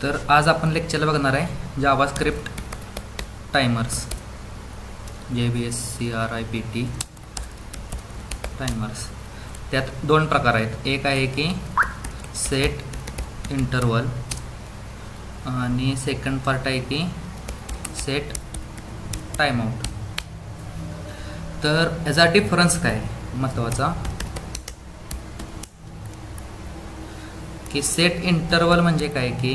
तर आज आपण लेक्चरला बघणार आहे जावास्क्रिप्ट टाइमर्स, JavaScript टाइमर्स. त्यात दोन प्रकार आहेत. एक आहे की सेट इंटरवल आणि सेकंड पार्ट आहे की सेट टाइमआउट. तर याचा डिफरन्स काय महत्त्वाचा की सेट इंटरवल म्हणजे काय की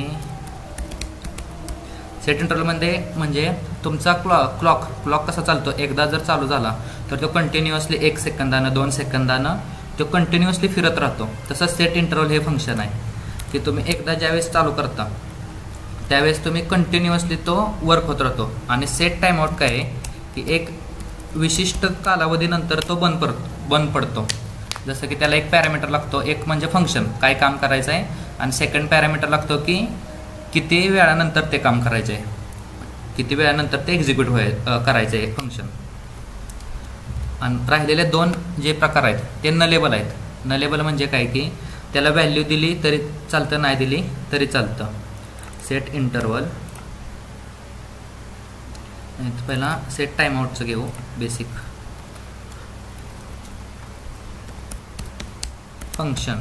सेट इंटरवलमध्ये म्हणजे तुमचा क्लॉक कसा चालतो, एकदा जर चालू झाला तर तो कंटिन्युअसली 1 सेकंदानं 2 सेकंदानं तो कंटिन्युअसली फिरत राहतो. तसंच सेट इंटरवल हे फंक्शन आहे की तुम्ही एकदा ज्यावेळेस चालू करता त्यावेळेस तुम्ही कंटिन्युअसली तो वर्क होत राहतो. आणि सेट टाइम आउट काय आहे की एक विशिष्ट कालावधीनंतर तो बंद पडतो. जसं की त्याला एक पॅरामीटर लागतो, एक म्हणजे फंक्शन काय काम करायचं आहे, आणि सेकंड पॅरामीटर लागतो की किती वेळानंतर ते काम करायचं आहे, किती वेळानंतर ते एक्झिक्यूट करायचं आहे फंक्शन. आणि राहिलेले दोन जे प्रकार आहेत ते नलेबल आहेत. नलेबल म्हणजे काय की त्याला व्हॅल्यू दिली तरी चालतं, नाही दिली तरी चालतं. Set interval. पहिला सेट टाइम आउटचं घेऊ बेसिक. फंक्शन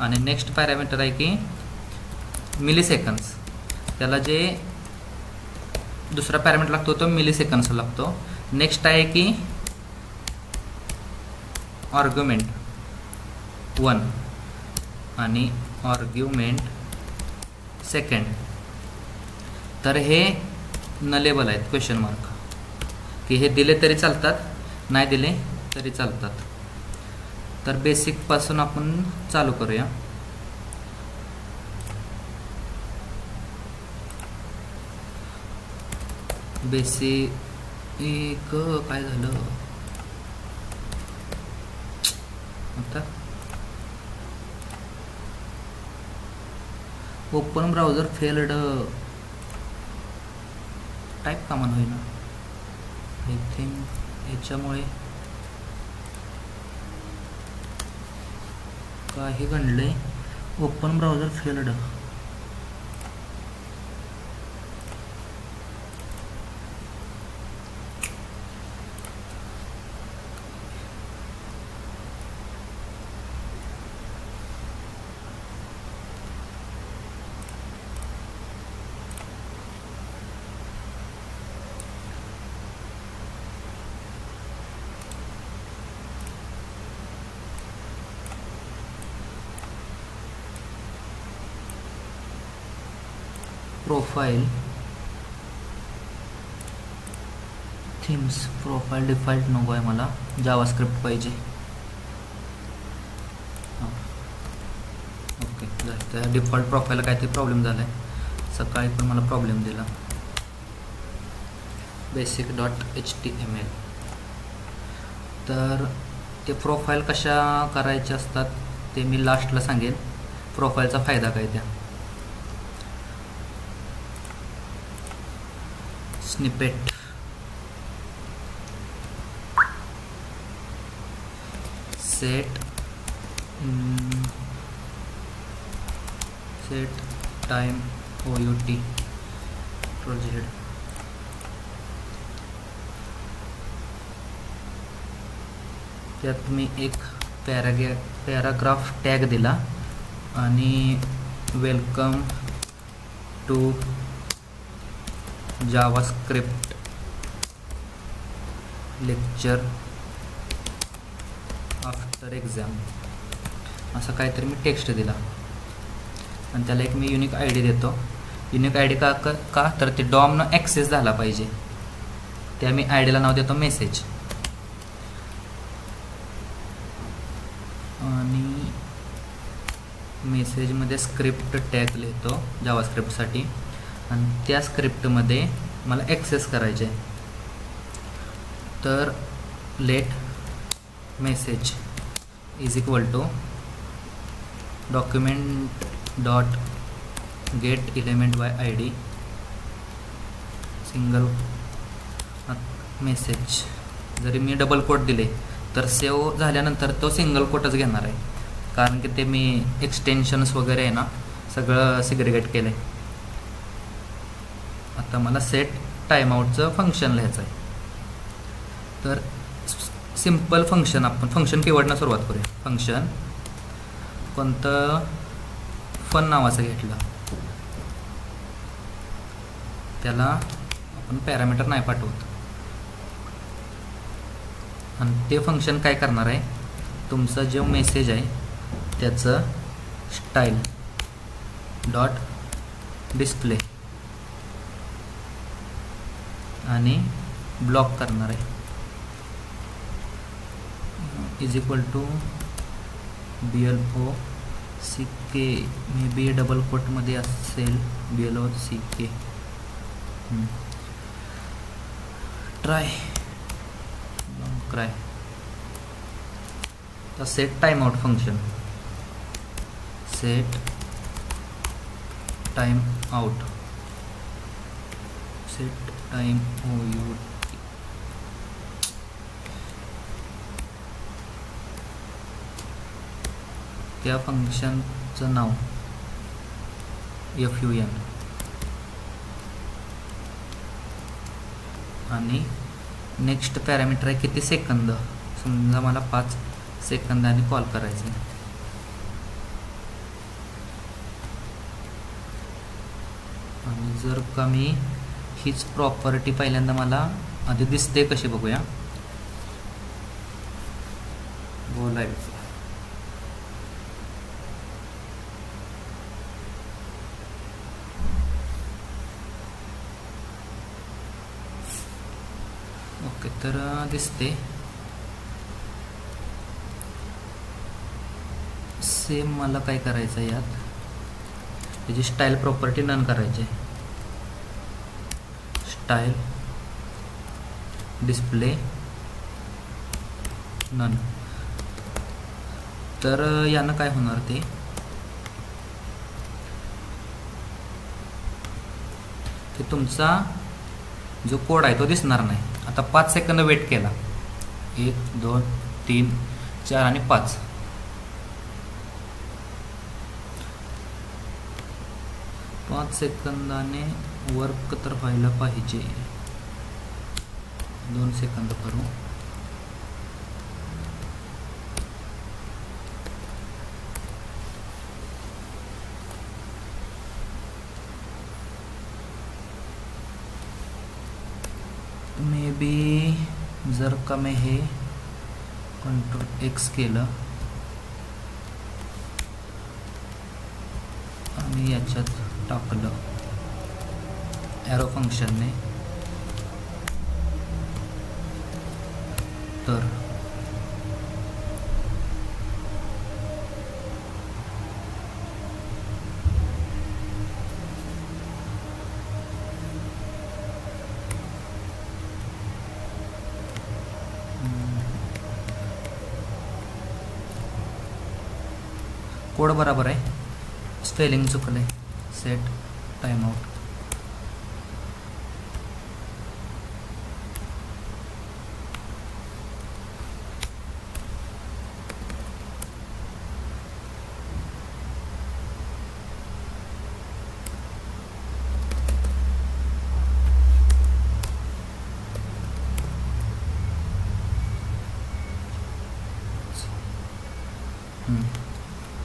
आणि नेक्स्ट पॅरामीटर आहे की मिली सेकंड्स. त्याला जे दुसरा पॅरामीटर लागतो तो मिली सेकंड्स लागतो. नेक्स्ट आहे की आर्ग्युमेंट 1 आणि आर्ग्युमेंट सेकंड. तर हे नलेबल आहेत क्वेश्चन मार्क, की हे दिले तरी चालतात, नाही दिले तरी चालतात. तर बेसिकपासून आपण चालू करूया. बेसिक काय झालं आता, ओपन ब्राउझर फेल्ड टाईप का म्हणून होईना. आय थिंक याच्यामुळे काही घडलंय. Open browser failed. Profile themes. Profile default नको आहे मला, जावास्क्रिप्ट पाहिजे. ओके त्या डिफॉल्ट प्रोफाईलला काहीतरी प्रॉब्लेम झाला आहे. सकाळी पण मला प्रॉब्लेम दिला. basic.html. तर ते प्रोफाईल कशा करायचे असतात ते मी लास्टला सांगेन. प्रोफाईलचा फायदा काय त्या. Snippet. Set time OUT project. त्यात मी एक पॅराग्राफ टॅग दिला आणि welcome to JavaScript lecture after exam असं काहीतरी मी टेक्स्ट दिला. आणि त्याला एक मी युनिक ID देतो. युनिक ID का तर ते डॉमनं ॲक्सेस झाला पाहिजे. त्या मी IDला नाव देतो मेसेज. आणि मेसेजमध्ये स्क्रिप्ट टॅग लिहितो जावास्क्रिप्टसाठी. आणि त्या स्क्रिप्टमध्ये मला ॲक्सेस करायचे आहे. तर let message is equal to document dot get element by ID single message. जरी मी डबल कोट दिले तर सेव्ह झाल्यानंतर तो सिंगल कोटच घेणार आहे, कारण की ते मी एक्सटेन्शन्स वगैरे आहे ना सगळं सिग्रिगेट केलं आहे. आता मला सेट टाईमआउटचं फंक्शन लिहायचं आहे. तर सिम्पल फंक्शन, आपण फंक्शन कीवर्डनं सुरुवात करूया. फंक्शन कोणतं फन नावाचं घेतलं, त्याला आपण पॅरामीटर नाही पाठवत. आणि ते फंक्शन काय करणार आहे, तुमचा जो मेसेज आहे त्याचं स्टाईल डॉट डिस्प्ले आणि ब्लॉक करणार आहे. Is equal to BLOCK, may be double कोटमध्ये असेल BLOCK. Try cry. तर set time out function, set time out, set time out. त्या फंक्शनचं नाव FUN आणि नेक्स्ट पॅरामीटर आहे किती सेकंद. समजा मला 5 सेकंदाने कॉल करायचं आहे. आणि जर का मी हीच प्रॉपर्टी पहिल्यांदा मला आधी दिसते कशी बघूया. बोलायचं ओके, तर दिसते सेम. मला काय करायचं आहे, यात त्याची स्टाईल प्रॉपर्टी नन करायची आहे. Style display none. तर यानं काय होणार ते, की तुमचा जो कोड आहे तो दिसणार नाही. आता 5 सेकंद वेट केला, 1 2 3 4 आणि 5. पाच सेकंदाने वर्क तर व्हायला पाहिजे. 2 सेकंद करू. मे बी जर का मी हे Ctrl+X केलं आणि याच्यात टाकलं एरो फंक्शनने, तर कोड बराबर आहे, स्पेलिंग चुकले. Set time out.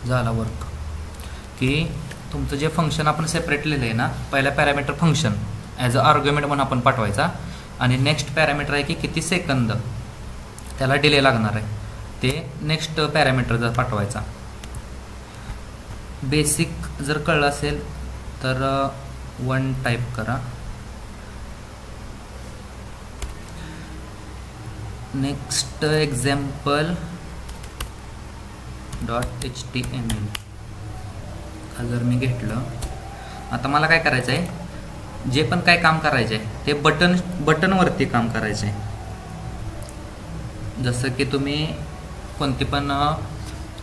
झाला वर्क. की तुमचं जे फंक्शन आपण सेपरेट लिहिलं आहे ना, पहिला parameter function as a argument म्हणून आपण पाठवायचा आणि नेक्स्ट पॅरामीटर आहे की किती सेकंद त्याला डिले लागणार आहे ते नेक्स्ट पॅरामीटर पाठवायचा. बेसिक जर कळलं असेल तर 1 टाईप करा. नेक्स्ट एक्झाम्पल .html जर मी घेतलं. आता मला काय करायचं आहे, जे पण काय काम करायचं आहे ते बटनवरती काम करायचं आहे. जसं की तुम्ही कोणती पण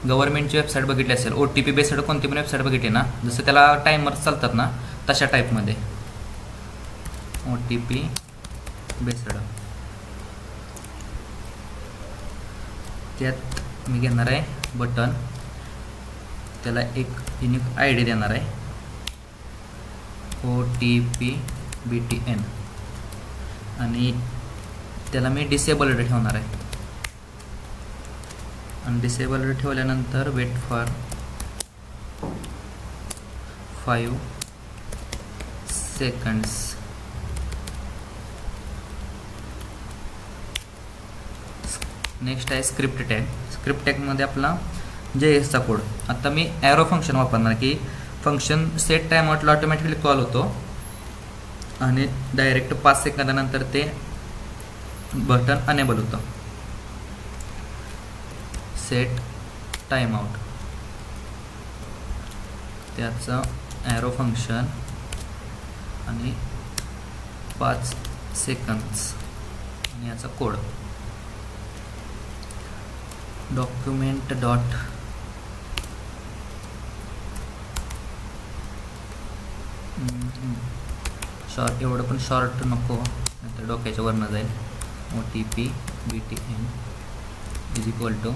गव्हर्नमेंटची वेबसाईट बघितली असेल, OTP बेस्ड कोणती पण वेबसाईट बघितली ना, जसं त्याला टायमर चालतात ना, तशा टाईपमध्ये OTP बेस्ड. त्यात मी घेणार आहे बटन त्याला एक युनिक ID देणार आहे, OTP BTN, आणि त्याला मी डिसेबल्ड ठेवणार आहे. आणि डिसेबल्ड ठेवल्यानंतर वेट फॉर 5 सेकंड्स. नेक्स्ट आहे स्क्रिप्ट टॅग. स्क्रिप्ट टॅगमध्ये आपला JS चा कोड. आता मी ॲरो फंक्शन वापरणार की फंक्शन सेट टाइम आउटला ऑटोमॅटिकली कॉल होतो आणि डायरेक्ट 5 सेकंदानंतर ते बटन अनेबल होतं. सेट टाइम आउट, त्याचं ॲरो फंक्शन आणि 5 सेकंड्स आणि याचा कोड. डॉक्युमेंट डॉट शॉर्ट, एवढं पण शॉर्ट नको नाहीतर डोक्याच्या वरनं जाईल. OTP BTN is equal to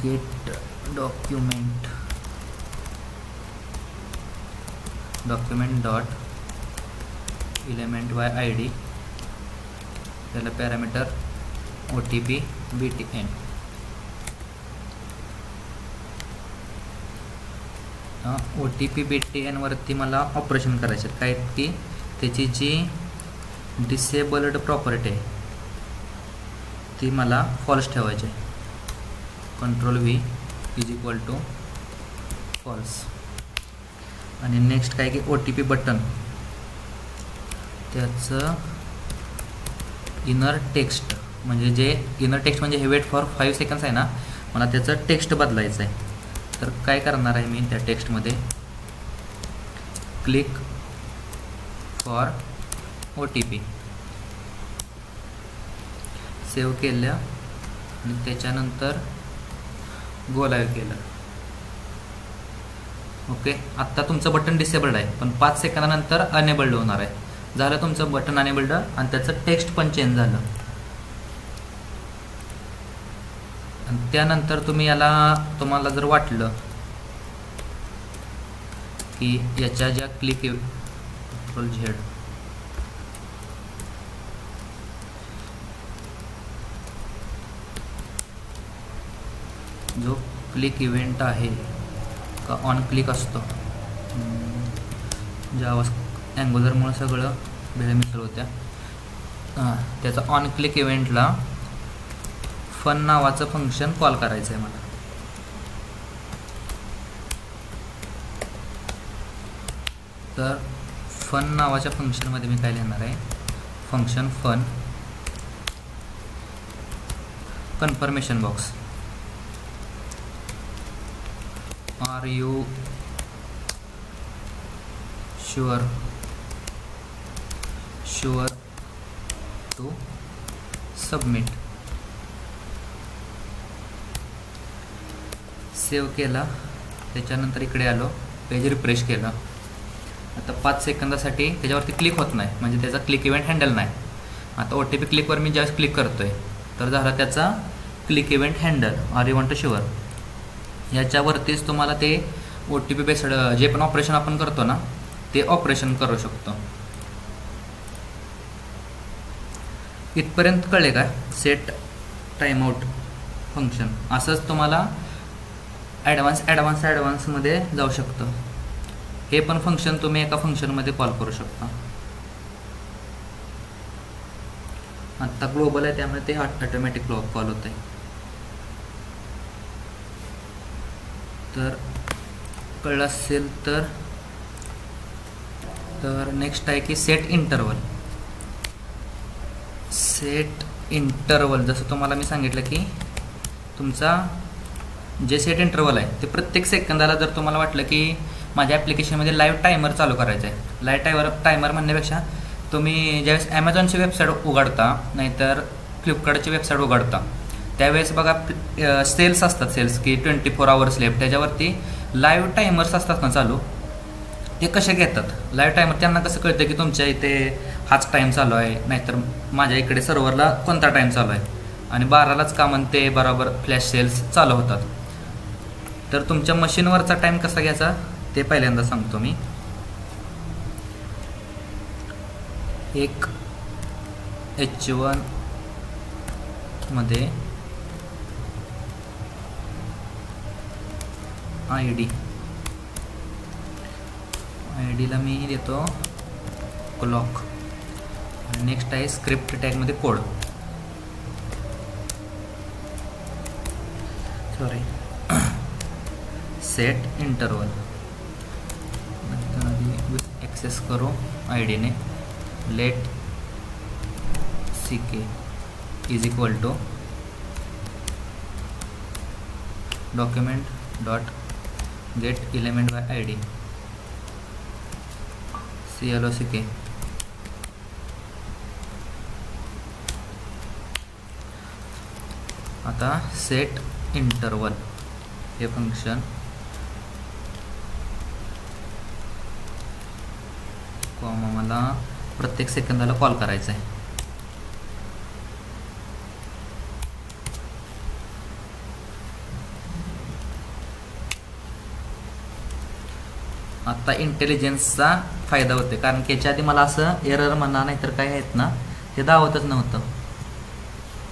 get document dot element by ID, त्याला parameter OTP BTN. OTP BTN वरती मला ऑपरेशन करायचे काय की त्याची जी डिसेबल्ड प्रॉपर्टी आहे ती मला फॉल्स ठेवायची. Ctrl+V is equal to false. आणि नेक्स्ट काय की OTP बटन, त्याचं इनर टेक्स्ट म्हणजे जे इनर टेक्स्ट म्हणजे हे वेट फॉर 5 सेकंड्स आहे ना, मला त्याचं टेक्स्ट बदलायचं आहे. तर काय करणार आहे मी त्या टेक्स्टमध्ये क्लिक फॉर OTP सेव्ह केलं आणि त्याच्यानंतर गो लाईव्ह केलं. ओके, आत्ता तुमचं बटन डिसेबल्ड आहे पण 5 सेकंदानंतर अनेबल्ड होणार आहे. झालं तुमचं बटन अनेबल्ड आणि त्याचं टेक्स्ट पण चेंज झालं. आणि त्यानंतर तुम्हाला जर वाटलं की याच्या ज्या क्लिक Ctrl+Z जो क्लिक इव्हेंट आहे का ऑन क्लिक असतो, जावा अँगुलरमुळे सगळं भेळमिसळ होत्या. त्याचा ऑन क्लिक इव्हेंटला फन नावाचं फंक्शन कॉल करायचं आहे मला. तर फन नावाच्या फंक्शनमध्ये मी काय लिहिणार आहे, function fun confirmation box. Are you sure to submit. Save केला, त्याच्यानंतर इकडे आलो, पेज रिफ्रेश केलं. आता 5 सेकंदासाठी त्याच्यावरती क्लिक होत नाही म्हणजे त्याचा क्लिक इव्हेंट हँडल नाही. आता OTP क्लिकवर मी ज्यावेळेस क्लिक करतोय तर झाला त्याचा click event handle. Are you want to sure याच्यावरतीच तुम्हाला ते OTP बेस्ड जे पण ऑपरेशन आपण करतो ना ते ऑपरेशन करू शकतो. इथपर्यंत कळले का सेट टाइम आउट फंक्शन? असंच तुम्हाला ॲडव्हान्समध्ये जाऊ शकतं. हे पण फंक्शन तुम्ही एका फंक्शनमध्ये कॉल करू शकता. आत्ता ग्लोबल आहे त्यामुळे ते ऑटोमॅटिक कॉल होत आहे. तर कळलं असेल तर नेक्स्ट आहे की सेट इंटरवल. जसं तुम्हाला मी सांगितलं की तुमचा जे सेट इंटरवल आहे ते प्रत्येक सेकंदाला जर तुम्हाला वाटलं की माझ्या ॲप्लिकेशनमध्ये लाईव्ह टायमर चालू करायचं आहे. लाईव्ह टायमर म्हणण्यापेक्षा तुम्ही ज्यावेळेस ॲमेझॉनची वेबसाईट उघडता नाहीतर फ्लिपकार्टची वेबसाईट उघडता त्यावेळेस बघा सेल्स असतात, सेल्स की 24 hours लेफ्ट, त्याच्यावरती लाईव्ह टायमर्स असतात ना चालू. ते कसे घेतात लाईव्ह टायमर? त्यांना कसं कळतं की तुमच्या इथे हाच टाईम चालू आहे नाहीतर माझ्या इकडे सर्व्हरला कोणता टाईम चालू आहे. आणि 12लाच का म्हणते बरोबर फ्लॅश सेल्स चालू होतात. तर तुमच्या मशीनवरचा टाईम कसा घ्यायचा ते पहिल्यांदा सांगतो मी. एक H1 मध्ये ID ला मी देतो क्लॉक. नेक्स्ट आहे स्क्रिप्ट टॅगमध्ये code, sorry set interval. Access करू ID ने. Let CK is equal to document dot get element by ID CLOCK. आता सेट इंटरवल हे फंक्शन मला प्रत्येक सेकंदाला कॉल करायचं आहे. आता इंटेलिजन्सचा फायदा होते, कारण की याच्या आधी मला असं एरर म्हणा नाहीतर काय आहेत ना ते दावतच नव्हतं.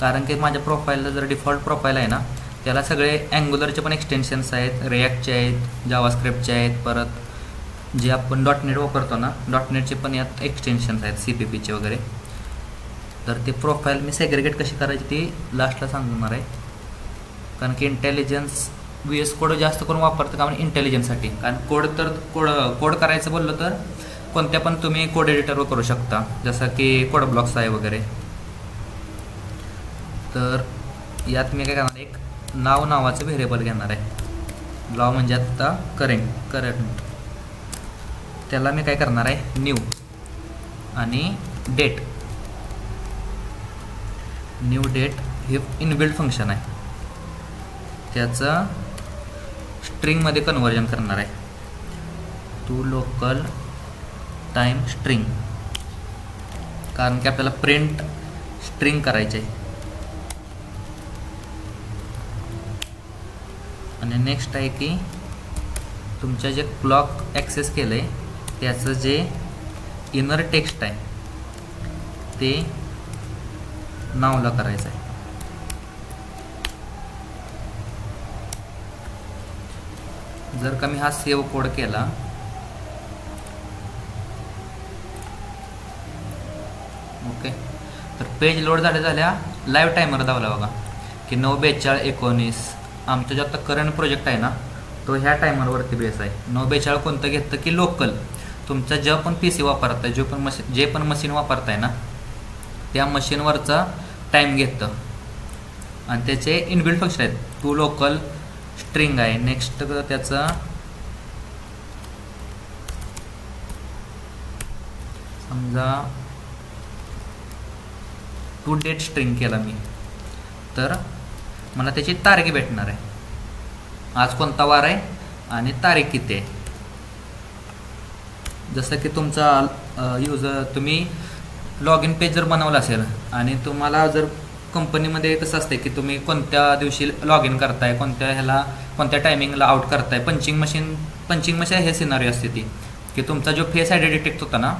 कारण की माझ्या प्रोफाईलला जर डिफॉल्ट प्रोफाईल आहे ना त्याला सगळे अँग्युलरचे पण एक्सटेन्शन्स आहेत, रिॲक्टचे आहेत, जावास्क्रिप्टचे आहेत, परत जे आपण .NET वापरतो ना .NETचे पण यात एक्सटेन्शन्स आहेत, CPPचे वगैरे. तर ते प्रोफाईल मी सेग्रिगेट कशी करायची ती लास्टला सांगणार आहे. कारण की इंटेलिजन्स VS कोड जास्त करून वापरतं कारण इंटेलिजन्ससाठी. कारण कोड करायचं बोललं तर कोणत्या पण तुम्ही कोड एडिटरवर करू शकता, जसं की कोड ब्लॉक्स आहे वगैरे. तर यात मी काय करणार, एक नावाचं व्हेरिएबल घेणार आहे. नाव म्हणजे आता करंट त्याला मी काय करणार आहे न्यू आणि डेट. न्यू डेट हे इनबिल्ट फंक्शन आहे, त्याचं स्ट्रिंगमध्ये कन्वर्जन करणार आहे. टू लोकल टाईम स्ट्रिंग, कारण की आपल्याला प्रिंट स्ट्रिंग करायचे आहे. आणि नेक्स्ट आहे की तुमच्या जे क्लॉक ॲक्सेस केलं आहे त्याचं जे इनर टेक्स्ट आहे ते नावला करायचं आहे. जर का मी हा सेव्ह कोड केला, ओके, तर पेज लोड झाल्या लाईव्ह टायमर दावला बघा की 9:42:19. आमचा जो आता करंट प्रोजेक्ट आहे ना तो ह्या टायमरवरती बेस आहे. 9:42 कोणतं घेतं की लोकल तुमचा जो पण PC वापरताय, जे पण मशीन वापरताय ना त्या मशीनवरचा टाईम घेतं आणि त्याचे इनबिल्ट फंक्शन आहेत. टू लोकल स्ट्रिंग आहे. नेक्स्ट त्याचा समजा टू डेट स्ट्रिंग केला मी, तर मला त्याची तारीख भेटणार आहे, आज कोणता वार आहे आणि तारीख किती आहे. जसं की तुमचा युजर तुम्ही लॉग इन पेज जर बनवला असेल आणि तुम्हाला जर कंपनीमध्ये कसं असते की तुम्ही कोणत्या दिवशी लॉग इन करताय, कोणत्या टायमिंगला आउट करताय, पंचिंग मशीन हे सिनारी असते ती की तुमचा जो फेस आयडी डिटेक्ट होता ना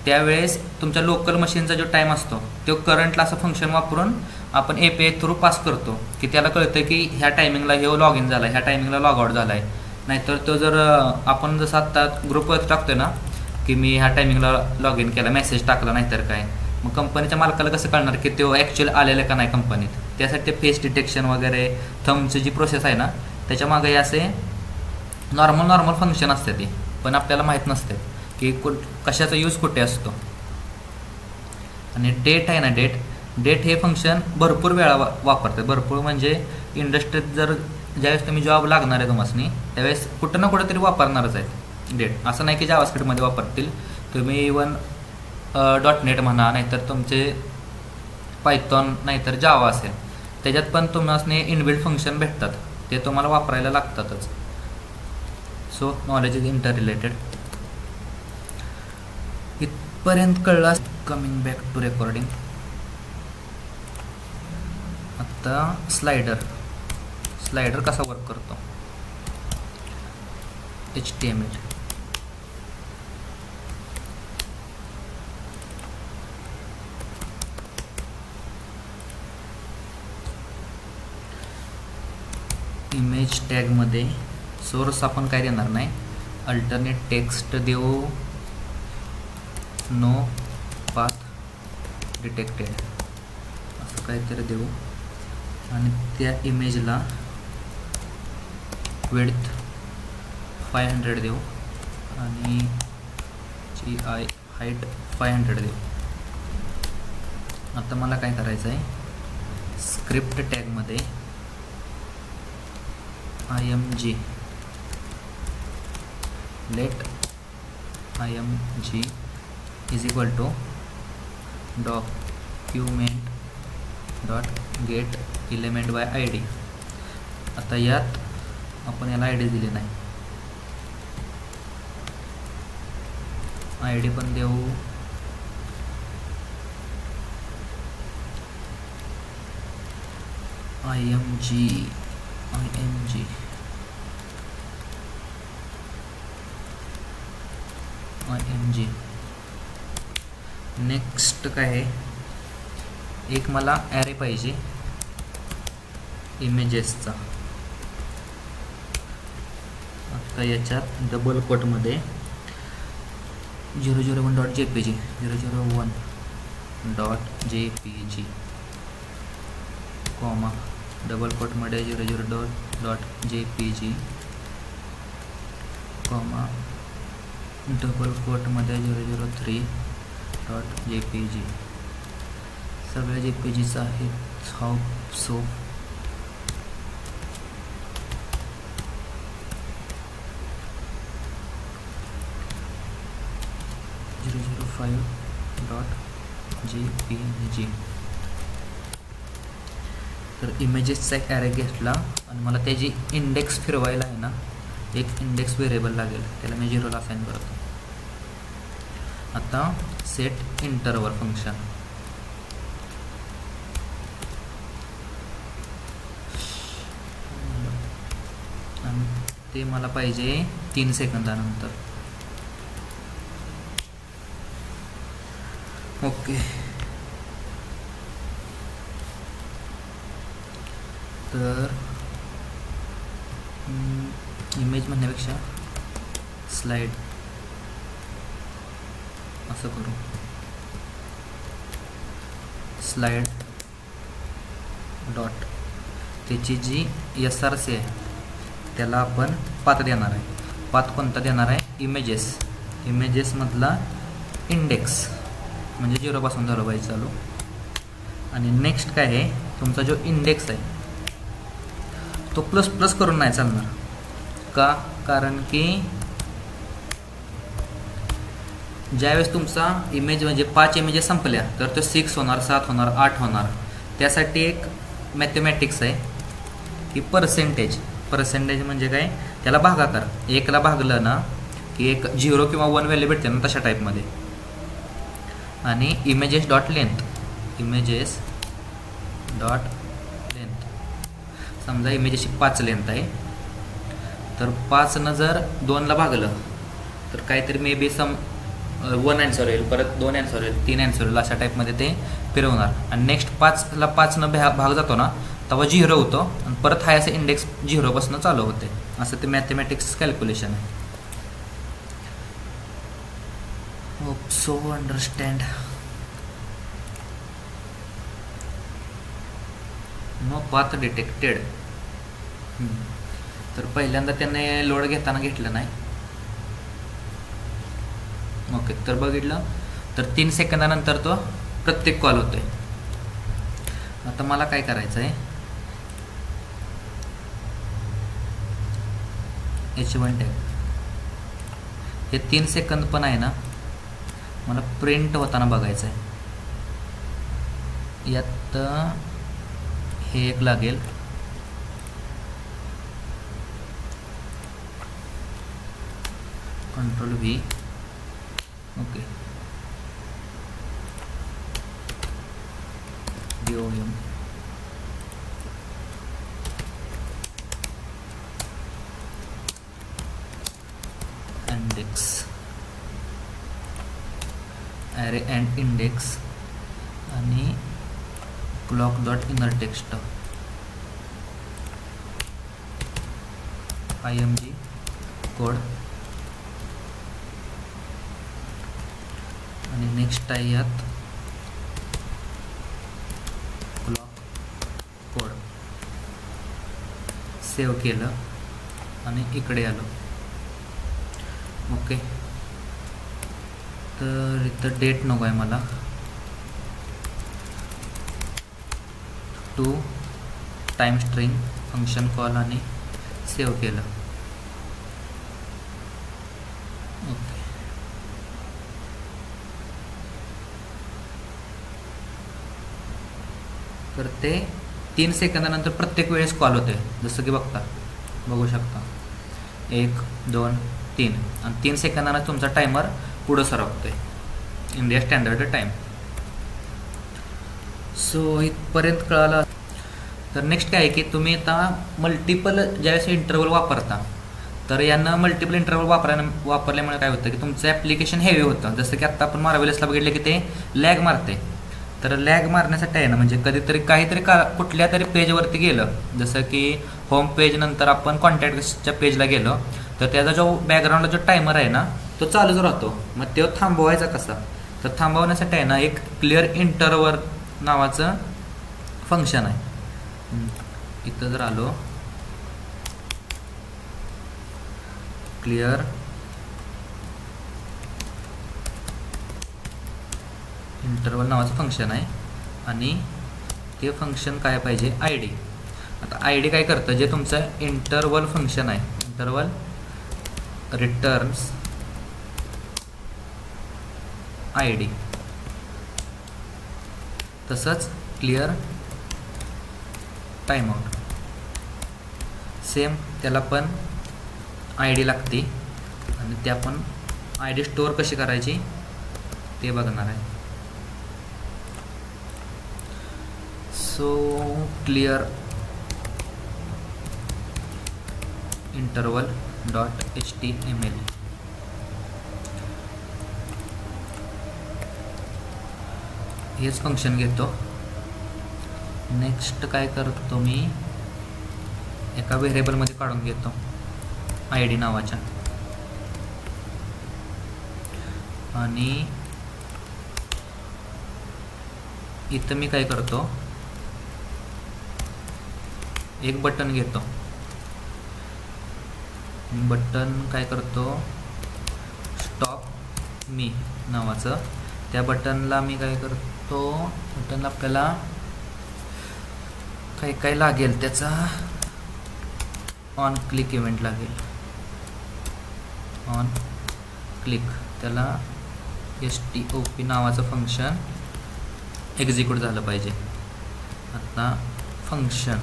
त्यावेळेस तुमच्या लोकल मशीनचा जो टाईम असतो तो करंटला असं फंक्शन वापरून आपण API थ्रू पास करतो की त्याला कळतं की ह्या टायमिंगला हे लॉग इन झाला आहे, ह्या टायमिंगला लॉग आउट झाला आहे. नाहीतर तो जर आपण जसं आत्ता ग्रुपवर टाकतोय ना की मी ह्या टायमिंगला लॉग इन केला, मेसेज टाकला, नाहीतर काय, मग कंपनीच्या मालकाला कसं कळणार की तो ॲक्च्युअल आलेलं का नाही कंपनीत. त्यासाठी ते फेस डिटेक्शन वगैरे थंबची जी प्रोसेस आहे ना त्याच्यामागे असे नॉर्मल फंक्शन असते ती, पण आपल्याला माहीत नसते की कशाचा यूज कुठे असतो. आणि डेट आहे ना, डेट हे फंक्शन भरपूर वेळा वापरते. भरपूर म्हणजे इंडस्ट्रीत जर ज्यावेळेस तुम्ही जॉब लागणार आहे तुम्हाला त्यावेळेस कुठं ना कुठं तरी वापरणारच आहेत डेट. असं नाही की जावास्क्रिप्टमध्ये वापरतील, तुम्ही इवन .NET म्हणा, नाहीतर तुमचे पायथॉन नाहीतर जावा असेल त्याच्यात पण तुम्हाला इनबिल्ट फंक्शन भेटतात, ते तुम्हाला वापरायला लागतातच. So knowledge is interrelated. इथपर्यंत कळलं. Coming back to recording. आता स्लायडर कसा वर्क करतो, HTML. इमेज टॅगमध्ये सोर्स आपण काय देणार नाही, अल्टरनेट टेक्स्ट देऊ, नो पाथ डिटेक्टेड असं काहीतरी देऊ, आणि त्या इमेजला विड्थ 500 देऊ आणि हाईट 500 देऊ. आता मला काय करायचं आहे, script टॅगमध्ये img let img is equal to document dot get element by id. आता यात आपण याला id दिली नाही, id पण देऊ, img. नेक्स्ट काय आहे, एक मला ॲरे पाहिजे इमेजेसचा. आता याच्यात डबल कोटमध्ये 001.jpg 001.jpg कॉमा डबल कोटमध्ये 00.jpg कॉमा डबल कोटमध्ये 003.jpg. सगळे JPGच आहेत. How so 005.jpg. तर इमेजेसचा एक ॲरे घेतला आणि मला त्याची इंडेक्स फिरवायला आहे ना, एक इंडेक्स व्हेरिएबल लागेल, त्याला मी 0ला असाइन करतो. आता सेट इंटरवल फंक्शन, आणि ते मला पाहिजे 3 सेकंदानंतर. ओके, तर इमेज म्हणण्यापेक्षा स्लाइड असं करू, स्लाइड डॉट त्याची जी SRC आहे त्याला आपण पाथ देणार आहे. पाथ कोणता देणार आहे, इमेजेसमधला इंडेक्स म्हणजे 0 पासून धरलं पाहिजे चालू. आणि नेक्स्ट काय आहे, तुमचा जो इंडेक्स आहे तो ++ करून नाही चालणार का, कारण की ज्यावेळेस तुमचा इमेज म्हणजे 5 इमेजेस संपल्या तर तो 6 होणार, 7 होणार, 8 होणार. त्यासाठी एक मॅथमॅटिक्स आहे की पर्सेंटेज म्हणजे काय, त्याला भागाकार, 1ला भागलं ना की एक 0 किंवा 1 व्हॅल्यू भेटते ना तशा टाईपमध्ये. आणि इमेजेस डॉट लेंथ समजा इमेजेसची 5 लेंथ आहे, तर 5नं जर 2ला भागलं तर काहीतरी मे बी 1 आन्सर येईल, परत 2 आन्सर येईल, 3 आन्सर येईल, अशा टाईपमध्ये ते फिरवणार. आणि नेक्स्ट 5ला 5नं भाग जातो ना तेव्हा 0 होतो आणि परत हा असं इंडेक्स 0 पासून चालू होते. असं ते मॅथमॅटिक्स कॅल्क्युलेशन आहे. Hope so understand. No path detected. तर पहिल्यांदा त्याने लोड घेताना घेतलं नाही. ओके, तर बघितलं तर 3 सेकंदानंतर तो प्रत्येक कॉल होतोय. आता मला काय करायचं आहे, H1 टॅग हे 3 सेकंद पण आहे ना, मला प्रिंट होताना बघायचं आहे. यात हे एक लागेल, Ctrl+V. Okay, DOM index array and index आणि clock dot inner text IMG code आणि नेक्स्ट आहे यात क्लॉक कोड. सेव्ह केलं आणि इकडे आलो. ओके, तर इथं डेट नको आहे मला. To time string function call आणि सेव्ह केलं. ओके, तर ते 3 सेकंदानंतर प्रत्येक वेळेस कॉल होते. जसं की बघू शकता 1 2 3 आणि 3 सेकंदानं तुमचा टायमर पुढं सरकतोय इंडिया स्टँडर्ड टाईम. सो इथपर्यंत कळालं. तर नेक्स्ट काय आहे की तुम्ही आता मल्टिपल ज्यावेळेस इंटरवल वापरता, तर यांना मल्टिपल इंटरवल वापरल्यामुळे काय होतं की तुमचं ॲप्लिकेशन हेवी होतं. जसं की आत्ता आपण मार्वेलसला बघितलं की ते लॅग मारते. तर लॅग मारण्यासाठी आहे ना, म्हणजे कधीतरी काहीतरी कुठल्या तरी पेजवरती गेलं, जसं की होम पेज नंतर आपण कॉन्टॅक्टच्या पेजला गेलो, तर त्याचा जो बॅकग्राऊंडला जो टायमर आहे ना तो चालूच राहतो. मग तो थांबवायचा कसा? तर थांबवण्यासाठी आहे ना एक क्लिअर इंटरवल नावाचं फंक्शन आहे. इथं जर आलो, क्लिअर इंटरवल नावाचं फंक्शन आहे आणि ते फंक्शन काय पाहिजे? ID. आता ID काय करतं, जे तुमचं इंटरवल फंक्शन आहे, इंटरवल रिटर्न्स ID. तसंच क्लिअर टाइमआउट सेम, त्याला पण ID लागते आणि त्या पण ID स्टोअर कशी करायची ते बघणार आहे. So clear interval dot HTML. हेच फंक्शन घेतो. नेक्स्ट काय करतो मी, एका व्हेरिएबलमध्ये काढून घेतो ID नावाच्या आणि इथं मी काय करतो, एक बटन घेतो. बटन काय करतो, स्टॉप मी नावाचं. त्या बटनला मी काय करतो, बटनला आपल्याला काय लागेल, त्याचा ऑन क्लिक इव्हेंट लागेल. ऑन क्लिक त्याला STOP नावाचं फंक्शन एक्झिक्यूट झालं पाहिजे. आता फंक्शन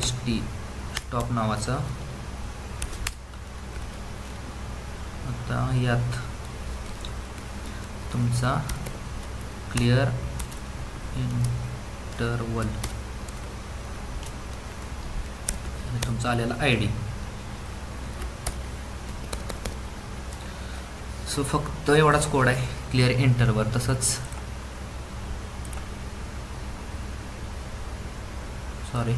STOP नावाचं. आता यात तुमचा क्लिअर इंटरवल आणि तुमचा आलेला ID. सो फक्त एवढाच कोड आहे, क्लिअर इंटरवल. तसंच सॉरी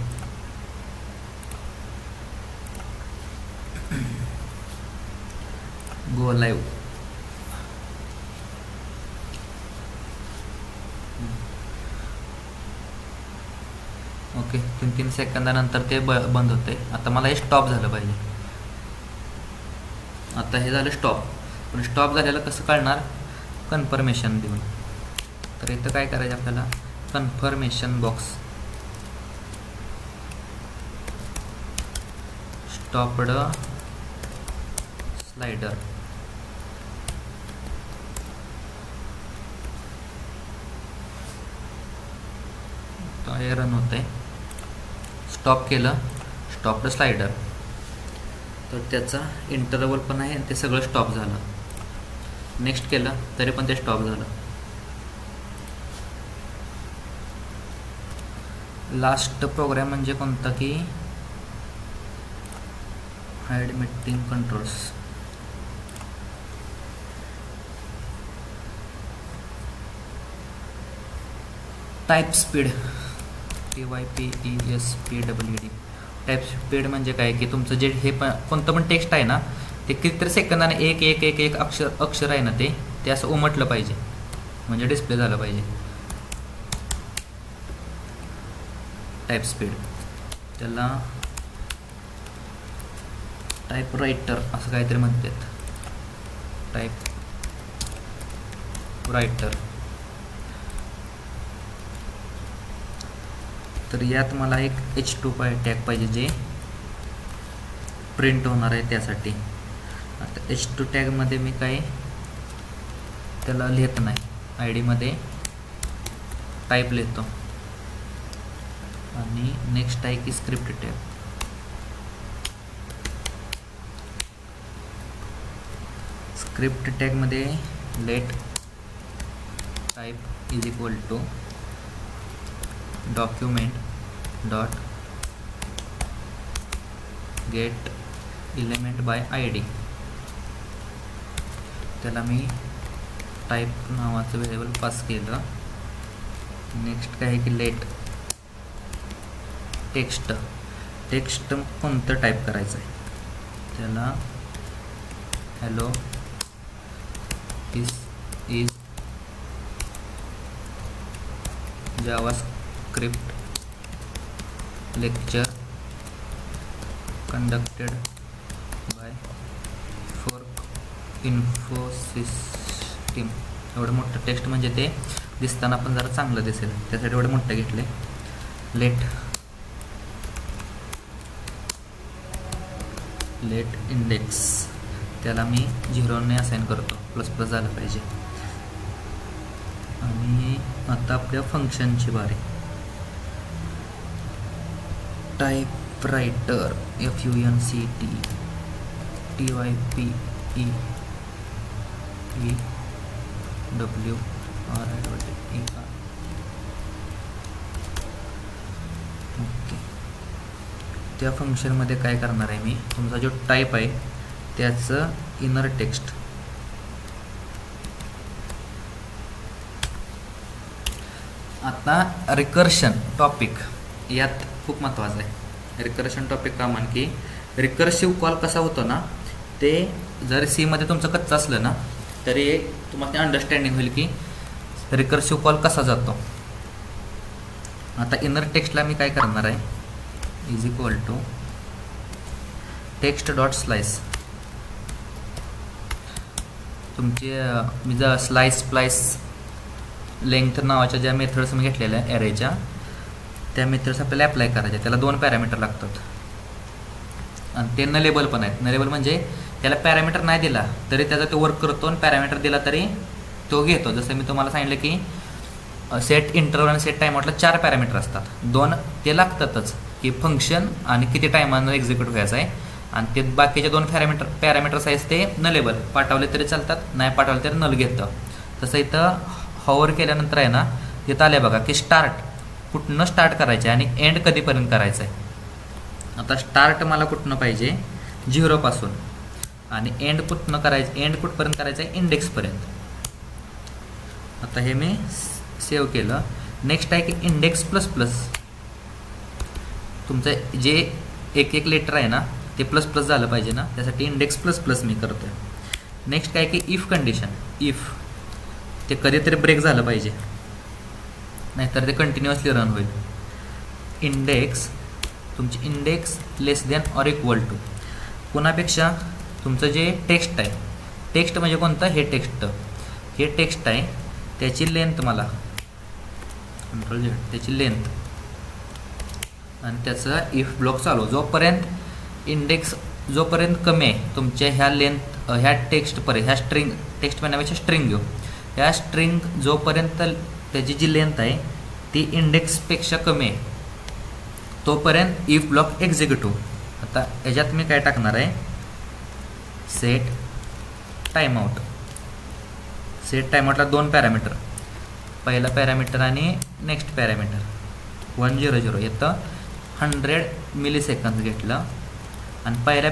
गो लाईव्ह. ओके, 3 सेकंदानंतर ते बंद होते. आता मला हे स्टॉप झालं पाहिजे. आता हे झालं स्टॉप. पण स्टॉप झालेलं कसं कळणार? कन्फर्मेशन देऊन. तर इथं काय करायचं आपल्याला, कन्फर्मेशन बॉक्स स्टॉपड स्लाइडर. तो हे रन होतंय. स्टॉप केलं, स्टॉपड स्लाइडर, तर त्याचा इंटरवल पण आहे आणि ते सगळं स्टॉप झालं. नेक्स्ट केलं तरी पण ते स्टॉप झालं. लास्ट प्रोग्राम म्हणजे कोणता की hide meeting controls. Type speed, TYPESPEED. Type speed म्हणजे काय की तुमचं जे हे कोणतं पण टेक्स्ट आहे ना ते कितीतरी सेकंदाने एक एक एक एक अक्षर आहे ना ते असं उमटलं पाहिजे, म्हणजे डिस्प्ले झालं पाहिजे. टाईप स्पीड त्याला टाईप रायटर असं काहीतरी म्हणतात. Type writer. तर यात मला एक H2 टॅग पाहिजे जे प्रिंट होणार आहे त्यासाठी. आता H2 टॅगमध्ये मी काय त्याला लिहित नाही, ID मध्ये टाईप लिहितो. आणि नेक्स्ट आहे की स्क्रिप्ट टॅग. स्क्रिप्ट टॅगमध्ये let type is equal to document dot get element by ID. त्याला मी टाईप नावाचं व्हेरिएबल पास केलं. नेक्स्ट काय आहे की लेट टेक्स्ट. टेक्स्ट कोणतं टाईप करायचं आहे त्याला hello this is JavaScript lecture conducted by Fork Infosystem. एवढं मोठं टेक्स्ट म्हणजे ते दिसताना पण जरा चांगलं दिसेल त्यासाठी एवढं मोठं घेतले. लेट इंडेक्स त्याला मी 0ने असाइन करतो, प्लस प्लस झालं पाहिजे. आणि आता आपल्या फंक्शनची बारी. Type writer FUNCT TYPEEWRITER. Okay. त्या फंक्शनमध्ये काय करणार आहे मी, तुमचा जो टाईप आहे त्याचं इनर टेक्स्ट. आता रिकर्शन टॉपिक यात खूप महत्त्वाचं आहे. रिकर्शन टॉपिक का म्हण की रिकर्सिव्ह कॉल कसा होतो ना, ते जर सीमध्ये तुमचं कच्चं असलं ना तरी तुम्हाला अंडरस्टँडिंग होईल की रिकर्सिव्ह कॉल कसा जातो. आता इनर टेक्स्टला मी काय करणार आहे, is equal to text dot slice. तुमचे मी जर स्लाइस स्प्लाइस लेंथ नावाच्या ज्या मेथड्स मी घेतलेल्या आहे ॲरेच्या, त्या मेथड्स आपल्याला अप्लाय करायचे. त्याला 2 पॅरामीटर लागतात आणि ते नलेबल पण आहेत. नलेबल म्हणजे त्याला पॅरामीटर नाही दिला तरी त्याचा तो वर्क करतो, आणि पॅरामीटर दिला तरी तो घेतो. जसं मी तुम्हाला सांगितलं की सेट इंटरव्हल आणि सेट टाईम आउटला 4 पॅरामीटर असतात. 2 ते लागतातच की फंक्शन आणि किती टायमानं एक्झिक्यूट व्हायचं आहे, आणि ते बाकीचे 2 पॅरामीटर्स आहेत ते नलेबल. पाठवले तरी चालतात, नाही पाठवले तरी नल घेतं. तसं इथं हॉवर केल्यानंतर आहे ना तिथं आले बघा की स्टार्ट कुठनं स्टार्ट करायचं आहे आणि एंड कधीपर्यंत करायचं आहे. आता स्टार्ट मला कुठनं पाहिजे 0 पासून, आणि एंड कुठनं करायचं, एंड कुठपर्यंत करायचं आहे इंडेक्सपर्यंत. आता हे मी सेव्ह केलं. नेक्स्ट आहे की इंडेक्स प्लस प्लस. तुमचं जे एक लेटर आहे ना ते प्लस प्लस झालं पाहिजे ना, त्यासाठी इंडेक्स प्लस प्लस मी करतोय. नेक्स्ट काय की इफ कंडिशन. इफ ते कधीतरी ब्रेक झालं पाहिजे, नाहीतर ते कंटिन्युअसली रन होईल. इंडेक्स तुमची index less than or equal to कोणापेक्षा तुमचं जे टेक्स्ट आहे, टेक्स्ट म्हणजे कोणतं, हे टेक्स्ट आहे त्याची लेंथ मला कंट्रोल Z त्याची लेंथ आणि त्याचा इफ ब्लॉक चालू. जोपर्यंत इंडेक्स जोपर्यंत कमी आहे तुमच्या ह्या लेंथ ह्या टेक्स्टपर्यंत, ह्या स्ट्रिंग टेक्स्ट म्हणण्यापेक्षा स्ट्रिंग घेऊ, ह्या स्ट्रिंग जोपर्यंत त्याची जी लेंथ आहे ती इंडेक्सपेक्षा कमी आहे तोपर्यंत इफ ब्लॉक एक्झिक्यूटिव्ह. आता याच्यात मी काय टाकणार आहे, set time out. Set time आउटला 2 पॅरामीटर, पहिला पॅरामीटर आणि नेक्स्ट पॅरामीटर 100 येतं. 100 मिलीसेकंद घेतलं आणि पहिल्या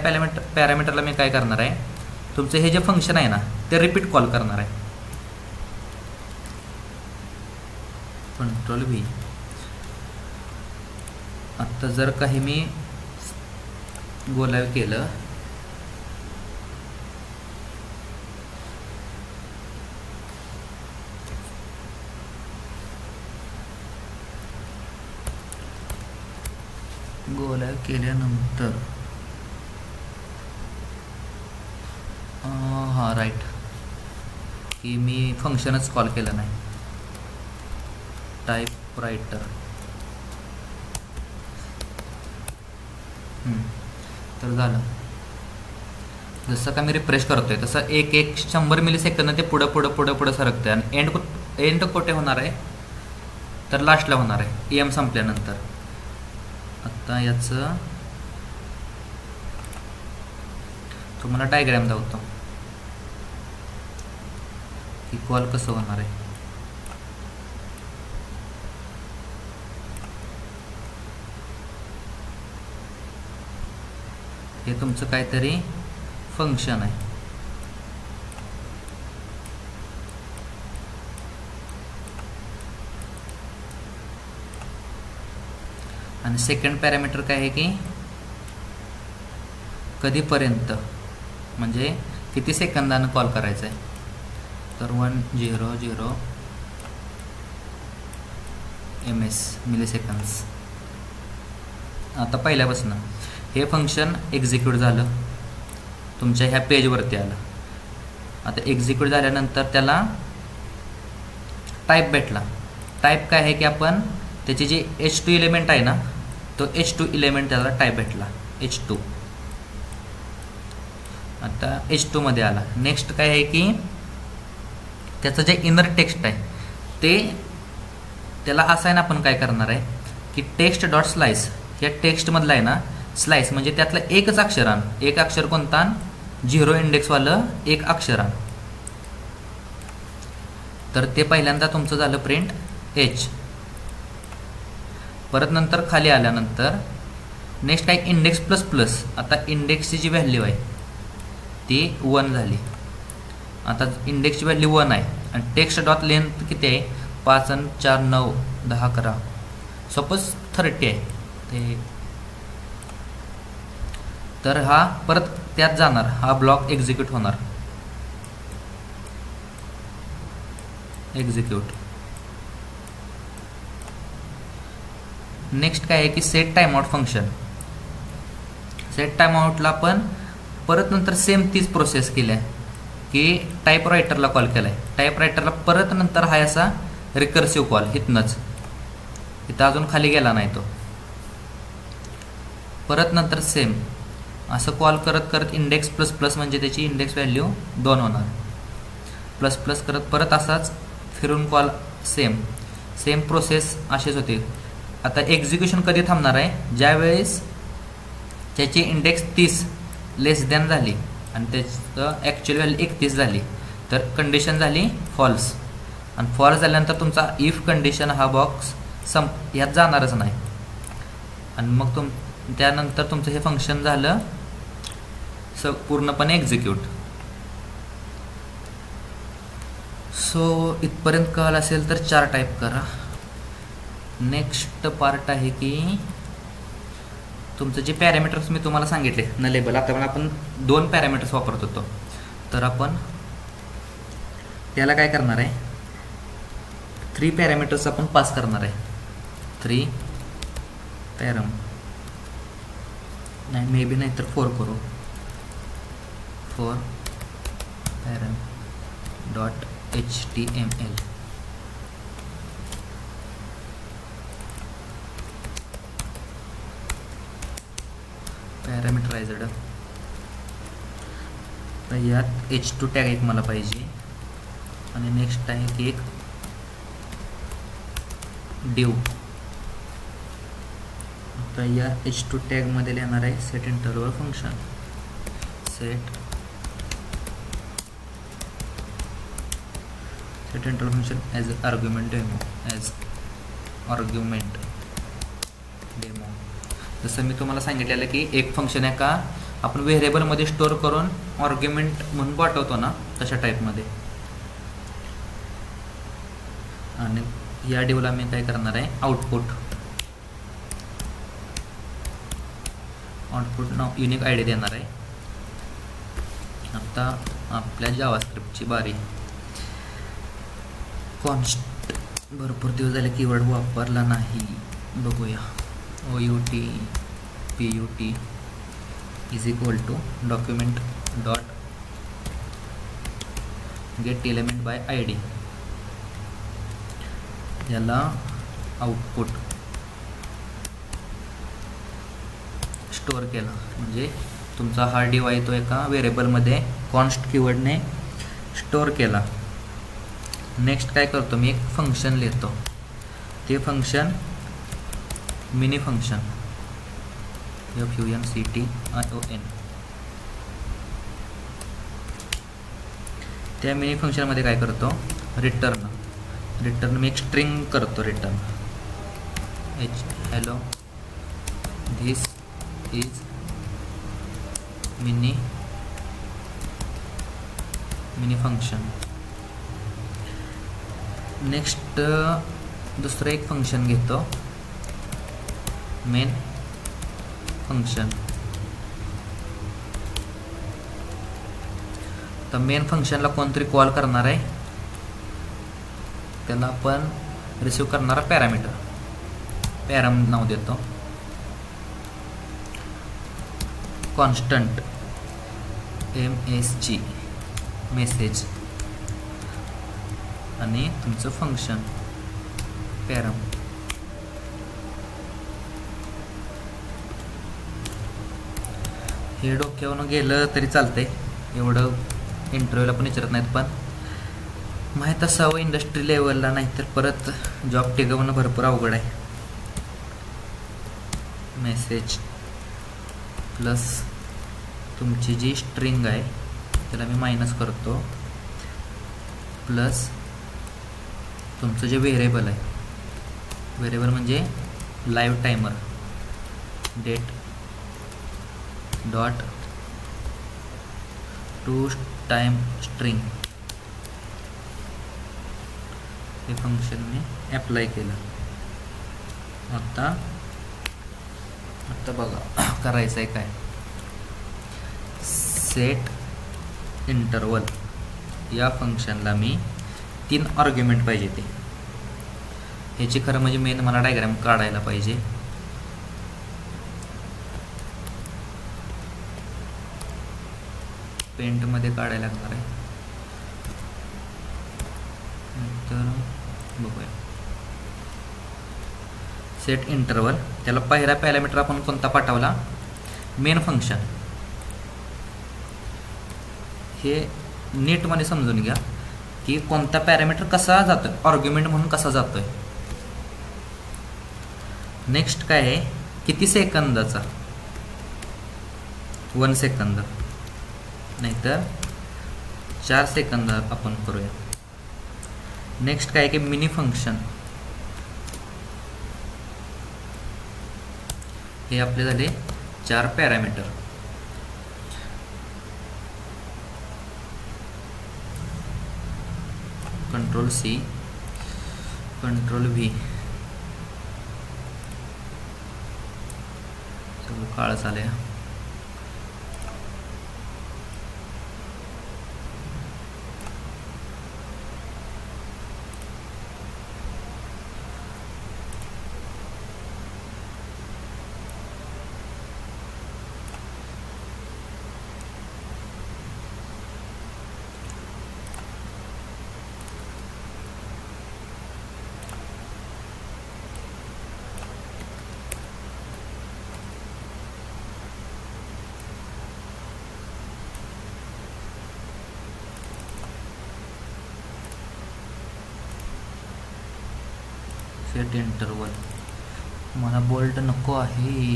पॅरामीटरला मी काय करणार आहे, तुमचं हे जे फंक्शन आहे ना ते रिपीट कॉल करणार आहे. Ctrl V. आता जर काही मी गोलाव केलं, गोलाव केल्यानंतर हां राईट, की मी फंक्शनच कॉल केलं नाही. टाइपरायटर तर झालं. जसं का मी रिफ्रेश करतोय तसं 100 मिलीसेकंद ते पुढं सरकतंय. आणि एंड कुठे होणार आहे, तर लास्टला होणार आहे EM संपल्यानंतर. आता याचं तुम्हाला डायग्राम दाखवतो की कॉल कसं होणार आहे. हे तुमचं काहीतरी फंक्शन आहे. आणि सेकंड पॅरामीटर काय आहे की कधीपर्यंत, म्हणजे किती सेकंदानं कॉल करायचं आहे. तर 100 ms मिलीसेकंड्स. आता पहिल्यापासून हे फंक्शन एक्झिक्यूट झालं, तुमच्या ह्या पेजवरती आलं. आता एक्झिक्यूट झाल्यानंतर त्याला टाईप भेटला. टाईप काय आहे की आपण त्याचे जे H2 एलिमेंट आहे ना, तो H2 एलिमेंट त्याला टाईप भेटला, H2. आता H2 मध्ये आला. नेक्स्ट काय आहे की त्याचं जे इनर टेक्स्ट आहे ते त्याला असाइन आपण काय करणार आहे की टेक्स्ट डॉट स्लाइस, या टेक्स्टमधलं आहे ना स्लाइस, म्हणजे त्यातलं एकच अक्षरान, एक अक्षर कोणता, 0 इंडेक्सवालं एक अक्षरान. तर ते पहिल्यांदा तुमचं झालं प्रिंट H. परत नंतर खाली आल्यानंतर नेक्स्ट काय इंडेक्स प्लस प्लस. आता इंडेक्सची जी व्हॅल्यू आहे ती 1 झाली. आता इंडेक्सची व्हॅल्यू 1 आहे आणि टेक्स्ट डॉट लेंथ किती आहे, 5 आणि 4 9 10 11, सपोज 30 आहे ते. तर हा परत त्यात जाणार, हा ब्लॉक एक्झिक्यूट होणार. एक्झिक्यूट. नेक्स्ट काय आहे की set time out function. Set time आउटला आपण परत नंतर सेम तीच प्रोसेस केली आहे की टाइपरायटरला कॉल केला आहे. टाइपरायटरला परत नंतर हा असा रिकर्सिव्ह कॉल, इथनंच इथं अजून खाली गेला नाही तो. परत नंतर सेम असं कॉल करत करत इंडेक्स प्लस प्लस, म्हणजे त्याची इंडेक्स व्हॅल्यू 2 होणार. प्लस प्लस करत परत असाच फिरून कॉल, सेम प्रोसेस अशीच होती. आता एक्झिक्युशन कधी थांबणार आहे, ज्यावेळेस त्याची इंडेक्स 30 लेस दॅन झाली आणि त्याचं ॲक्च्युअल व्हॅल्यू 31 झाली, तर कंडिशन झाली फॉल्स. आणि फॉल्स झाल्यानंतर तुमचा इफ कंडिशन हा बॉक्स यात जाणारच नाही. आणि मग त्यानंतर तुमचं हे फंक्शन झालं पूर्णपणे एक्झिक्यूट. सो इथपर्यंत कळलं असेल तर 4 टाईप करा. नेक्स्ट पार्ट आहे की तुमचं जे पॅरामीटर्स मी तुम्हाला सांगितले न लेबल, आता आपण 2 पॅरामीटर्स वापरत होतो, तर आपण त्याला काय करणार आहे, 3 पॅरामीटर्स आपण पास करणार आहे. 3 पॅरम नाही, मे बी नाही तर 4 करू. 4 पॅरम डॉट HTML. पॅरामीटरायझड. तर यात H2 टॅग एक मला पाहिजे आणि नेक्स्ट आहे की एक डिव. तर या H2 टॅगमध्ये लिहिणार आहे set interval function. Set interval function as argument demo. जसं मी तुम्हाला सांगितलेलं की एक फंक्शन आहे का आपण व्हेरिएबलमध्ये स्टोअर करून आर्ग्युमेंट म्हणून पाठवतो ना, तशा टाईपमध्ये. आणि या डिवला मी काय करणार आहे, output now unique I D देणार आहे. आता आपल्या जावास्क्रिप्टची बारी. कॉन्स्ट भरपूर दिवस झाले कीवर्ड वापरला नाही, बघूया. OUT PUT is equal to document dot get element by ID. याला आउटपुट स्टोअर केला म्हणजे तुमचा हा डिवाइस तो एका व्हेरिएबलमध्ये कॉन्स्ट कीवर्डने स्टोअर केला. नेक्स्ट काय करतो मी, एक फंक्शन लिहितो. ते फंक्शन मिनी फंक्शन FUNCTION. त्या मिनी फंक्शनमध्ये काय करतो, रिटर्न मी एक स्ट्रिंग करतो. Return hello this is mini function. Next दुसरं एक फंक्शन घेतो, मेन फंक्शन. तर मेन फंक्शनला कोणतरी कॉल करणार आहे, त्याला आपण रिसीव करणारा पॅरम नाव देतो. कॉन्स्टंट MSG मेसेज आणि तुमचं फंक्शन पॅरम. हे डोक्यावरून गेलं तरी चालतंय, एवढं इंटरव्ह्यूला पण विचारत नाहीत, पण माहीत असावं इंडस्ट्री लेवलला, नाहीतर परत जॉब टिकवणं भरपूर अवघड आहे. मेसेज प्लस तुमची जी स्ट्रिंग आहे त्याला मी मायनस करतो, प्लस तुमचं जे व्हेरिएबल आहे, व्हेरिएबल म्हणजे live timer date dot to time string. हे फंक्शन मी ॲप्लाय केलं. आता बघा करायचं आहे काय, सेट इंटरवल या फंक्शनला मी 3 आर्ग्युमेंट पाहिजे. ते ह्याची खरं म्हणजे मेन मला डायग्राम काढायला पाहिजे. पेंटमध्ये काढायला लागणार आहे, तर बघूया. सेट इंटरवल, त्याला पहिला पॅरामीटर आपण कोणता पाठवला, मेन फंक्शन. हे नीटमध्ये समजून घ्या की कोणता पॅरामीटर कसा जातोय, आर्ग्युमेंट म्हणून कसा जातोय. नेक्स्ट काय आहे, किती सेकंदाचा, 1 सेकंद नाहीतर 4 सेकंद आपण करूया. नेक्स्ट काय की मिनी फंक्शन, हे आपले झाले 4 पॅरामीटर. Ctrl+C Ctrl+V सगळं काळं झालंय. सेट इंटरवल, मला बोल्ट नको आहे,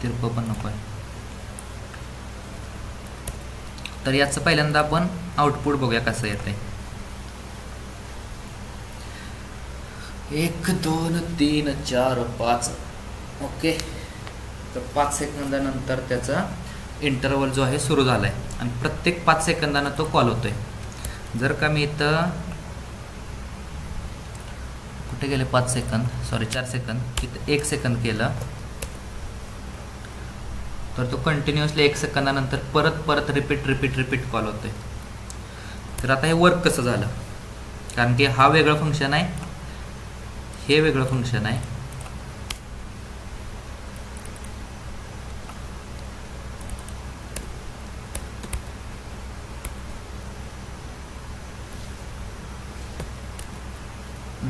तिरप पण नको आहे. तर याचं पहिल्यांदा आपण आउटपुट बघूया कसं येतंय. 1 2 3 4 5 ओके. तर 5 सेकंदानंतर त्याचा इंटरवल जो आहे सुरू झाला आहे आणि प्रत्येक 5 सेकंदानं तो कॉल होतोय. जर का मी इथं कुठे गेले 5 सेकंद, सॉरी 4 सेकंद, इथं 1 सेकंद केलं तर तो कंटिन्युअसली 1 सेकंदानंतर परत रिपीट कॉल होतोय. तर आता हे वर्क कसं झालं, कारण की हा वेगळं फंक्शन आहे, हे वेगळं फंक्शन आहे.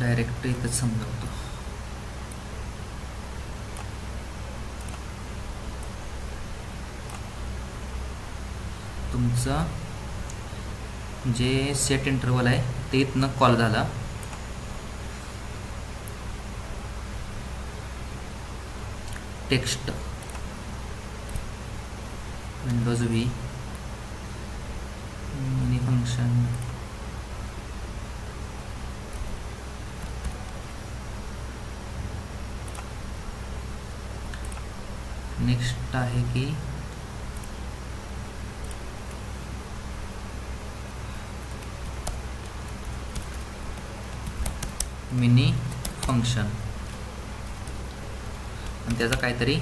डायरेक्ट इथंच समजावतो. तुमचं जे सेट इंटरवल आहे ते इथनं कॉल झाला. Text Windows V mini function next आहे की मिनी फंक्शन आणि त्याचा काहीतरी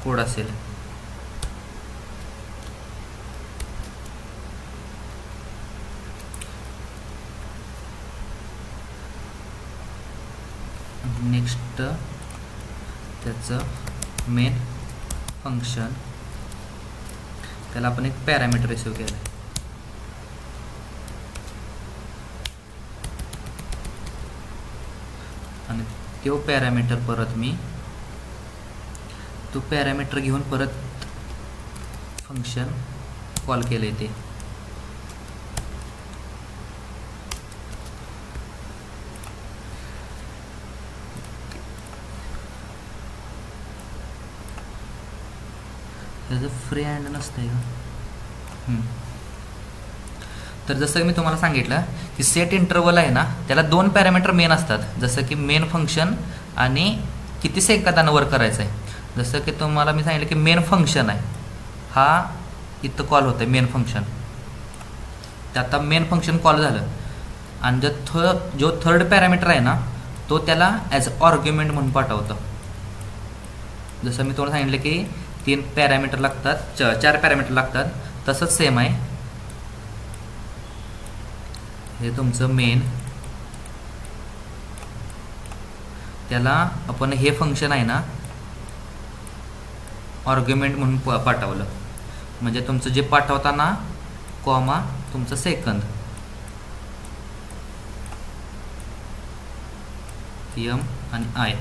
कोड असेल. नेक्स्ट त्याचं मेन फंक्शन, त्याला आपण एक पॅरामीटर रिसीव्ह केलं आहे. आणि तो पॅरामीटर परत मी तो पॅरामीटर घेऊन परत फंक्शन कॉल केले ते. त्याचं फ्री हँड नसतंय का. तर जसं की मी तुम्हाला सांगितलं की सेट इंटरवल आहे ना, त्याला 2 पॅरामीटर मेन असतात, जसं की मेन फंक्शन आणि किती सेकंदानं वर्क करायचं आहे. जसं की तुम्हाला मी सांगितलं की मेन फंक्शन आहे, हा इथं कॉल होतं आहे मेन फंक्शन. तर आता मेन फंक्शन कॉल झालं आणि जो थर्ड पॅरामीटर आहे ना तो त्याला ॲज आर्ग्युमेंट म्हणून पाठवतं. जसं मी तुम्हाला सांगितलं की 3 पॅरामीटर लागतात, 4 पॅरामीटर लागतात, तसंच सेम आहे. हे तुमचं मेन, त्याला आपण हे फंक्शन आहे ना आर्ग्युमेंट म्हणून पाठवलं. म्हणजे तुमचं जे पाठवताना कॉमा तुमचं सेकंद एम आणि आय.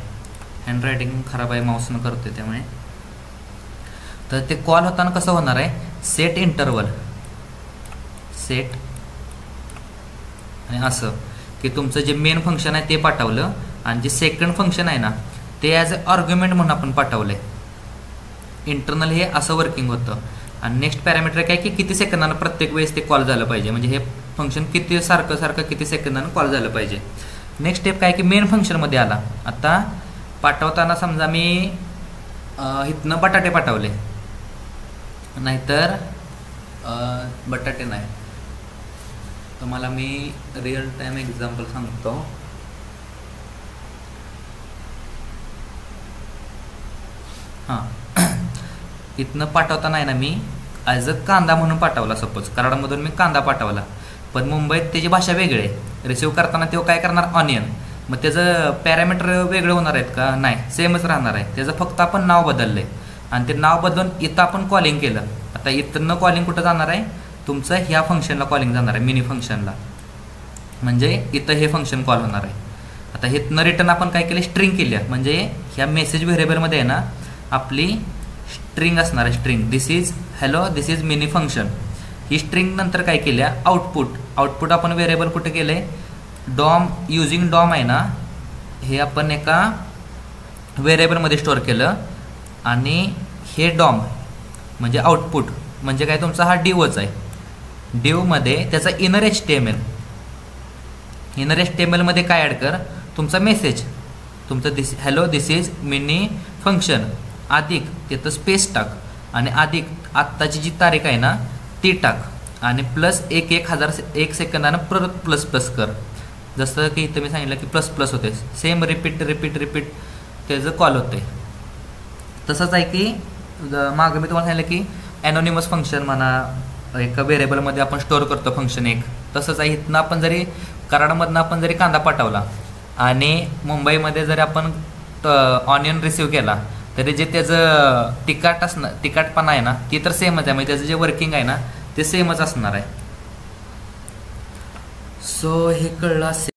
हँडरायटिंग खराब आहे, माऊसनं करतोय त्यामुळे. तर ते कॉल होताना कसं होणार आहे, सेट इंटरवल सेट आणि असं की तुमचं जे मेन फंक्शन आहे ते पाठवलं आणि जे सेकंड फंक्शन आहे ना ते ॲज अ आर्ग्युमेंट म्हणून आपण पाठवलंय. इंटरनल हे असं वर्किंग होतं. आणि नेक्स्ट पॅरामीटर काय की किती सेकंदानं प्रत्येक वेळेस ते कॉल झालं पाहिजे, म्हणजे हे फंक्शन किती सारखं किती सेकंदानं कॉल झालं पाहिजे. नेक्स्ट स्टेप काय की मेन फंक्शनमध्ये आला. आता पाठवताना समजा मी इथनं बटाटे पाठवले, नाहीतर बटाटे नाही. तुम्हाला मी रिअल टाइम एक्झाम्पल सांगतो. हां, इथनं पाठवताना आहे ना मी ॲज अ कांदा म्हणून पाठवला. सपोज कराडमधून मी कांदा पाठवला, पण मुंबईत त्याची भाषा वेगळी आहे. रिसिव्ह करताना तो काय करणार, ऑनियन. मग त्याचं पॅरामीटर वेगळं होणार आहेत का, नाही, सेमच राहणार आहे. त्याचं फक्त आपण नाव बदललं आहे आणि ते नाव बदलून इथं आपण कॉलिंग केलं. आता इथनं कॉलिंग कुठं जाणार आहे, तुमचं ह्या फंक्शनला कॉलिंग जाणार आहे, मिनी फंक्शनला. म्हणजे इथं हे फंक्शन कॉल होणार आहे. आता इथनं रिटर्न आपण काय केलं, स्ट्रिंग केली आहे. म्हणजे ह्या मेसेज व्हेरिएबलमध्ये आहे ना आपली स्ट्रिंग असणार आहे. String this is hello, this is mini function. He string नंतर काय केल्या, आउटपुट आपण व्हेरिएबल कुठे केलं आहे, डॉम युजिंग डॉम आहे ना, हे आपण एका व्हेरिएबलमध्ये स्टोअर केलं. आणि हे डॉम म्हणजे आउटपुट म्हणजे काय, तुमचा हा डिवच आहे. डिवमध्ये त्याचा इनर HTML मध्ये काय ॲड कर, तुमचा मेसेज, तुमचं hello this is mini function, अधिक तिथं स्पेस टाक आणि अधिक आत्ताची जी तारीख आहे ना ती टाक आणि प्लस 1 सेकंदानं परत प्लस प्लस कर. जसं की इथं मी सांगितलं की प्लस प्लस होते, सेम रिपीट त्याचं कॉल होते. तसंच आहे की मागं मी तुम्हाला सांगितलं की ॲनोनिमस फंक्शन म्हणा, एका व्हेरिएबलमध्ये आपण स्टोअर करतो फंक्शन एक, तसंच आहे. इथनं आपण जरी कराडमधनं आपण जरी कांदा पाठवला आणि मुंबईमध्ये जर आपण ऑनियन रिसीव केला तरी जे त्याचं तिखटपणा आहे ना ती तर सेमच आहे, म्हणजे त्याचं जे वर्किंग आहे ना ते सेमच असणार आहे. सो हे कळलं असेल.